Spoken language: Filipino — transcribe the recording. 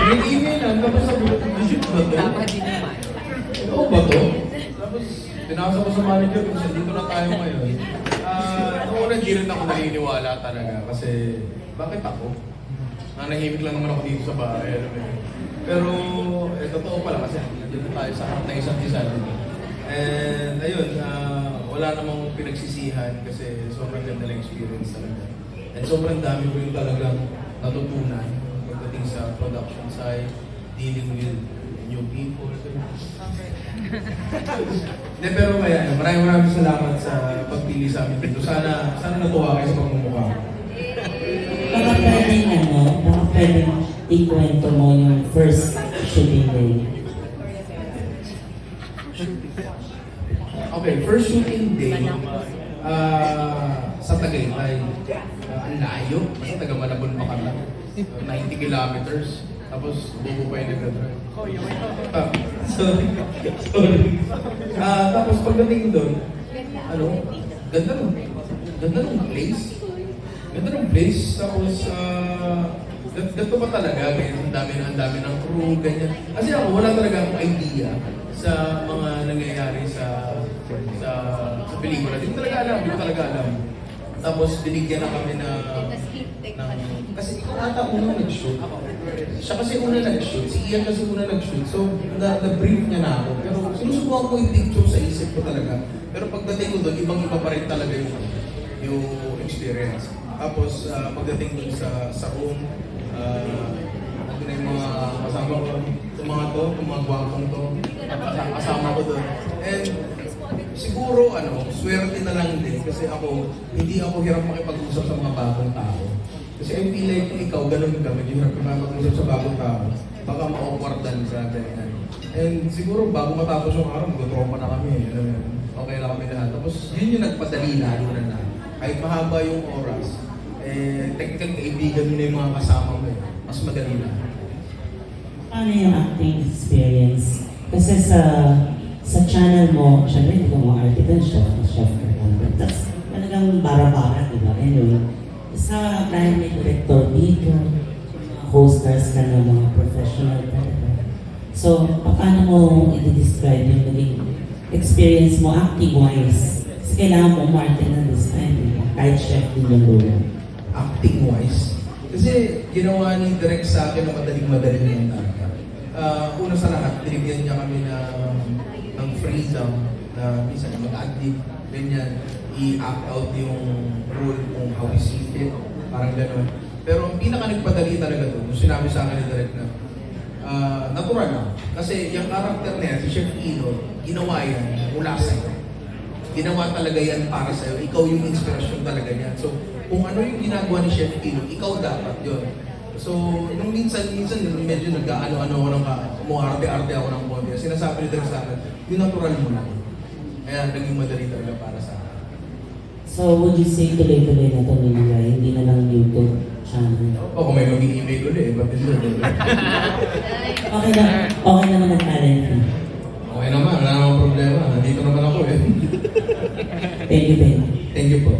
May email lang, tapos sabi ko, legit ba to? Dapat din naman. Oo ba to? Tapos, pinasa ko sa manager ko, kasi dito na tayo ngayon. Noong una, di rin ako naniniwala talaga kasi, bakit ako? Nanahimik lang naman ako dito sa bahay. Alam mo yun. Pero, totoo pala kasi, nandito tayo sa harap ng isa't isa. And, ayun, wala namang pinagsisihan kasi sobrang ganda ng experience talaga. And sobrang dami ko yung talagang natutunan pagdating sa production side, dealing with new people. Hindi, pero kaya, maraming salamat sa pagpili sa amin dito. Sana natuwa kayo sa pagmumukha. Baka pwedeng ikwento mo yung first shooting day. Okay, first shooting day, sa Tagaytay. Ang layo, kasi taga Malabon pa kami. 90 kilometers. Tapos, bubo pa yung nagdadrive. Sorry. Tapos pagdating doon, ganda nung place. Ganda nung place. Tapos, ganito pa talaga. Ang dami ng crew, ganyan. Kasi ako, wala talaga akong idea sa mga nangyayari sa pelikula. Hindi ko talaga alam. Tapos, binigyan na kami kasi ikaw ata una nag-shoot. Siya kasi una nag-shoot. Si Ian kasi una nag-shoot. So, na-brief niya na ako. Pero sinusubukan ko yung picture sa isip ko talaga. Pero pagdating ko doon, ibang-iba pa rin talaga yung experience. Tapos, pagdating doon sa room, ano na yung mga kasama ko, itong mga gwapong to, kasama ko doon. And siguro, swerte na lang din kasi hindi ako hirap makipag-usap sa mga bagong tao. Kasi I feel like ikaw, ganun ka, medyo hirap ka makipag-usap sa bagong tao. Baka ma-awkwardan sa ganyan. And siguro, bago matapos yung araw, mag-tropa na kami. Okay na kami lahat. Tapos, yun yung nagpadali lalo na. Kahit mahaba yung oras, technical kaibigan mo na yung mga kasama mo. Mas madali na. Paano yung acting experience? Kasi sa channel mo, syempre hindi ko mga article, chef ka lang. Tapos talagang bara-bara, di ba? Anyway, dahil may director dito, hosters ka ng mga professional talaga. So, paano mo i-describe yung naging experience mo acting-wise? Kasi kailangan mo umarte na this time, di ba? Kahit chef din yung role. Acting-wise? Kasi ginawa ni Direk sa akin na madaling-madali yung talaga. Una sa lahat, binigyan niya kami ng freedom na minsan mag-adlib, ganyan, i-act out yung role kung how we see fit, parang gano'n. Pero ang pinaka-nagpadali talaga doon, yung sinabi sa akin ni Direk na natural lang. Kasi yung character na yan, si Chef Ino, ginawa yan mula sa'yo. Ginawa talaga yan para sa'yo. Ikaw yung inspirasyon talaga yan. So, kung ano yung ginagawa ni Chef Ino, ikaw dapat yun. So, nung minsan medyo nag-ano-ano ako ng umuarte-arte ako ng konti. Sinasabi ni Direk sa akin, yung natural mo lang. Kaya naging madali talaga para sa akin. So, would you say tuloy-tuloy na ito, Minila? Hindi na lang YouTube channel? Kung may mag-email ulit, bakit doon? Okay naman ang talent mo. Okay naman, wala namang problema. Nandito naman ako eh. Thank you, Ben. Thank you po.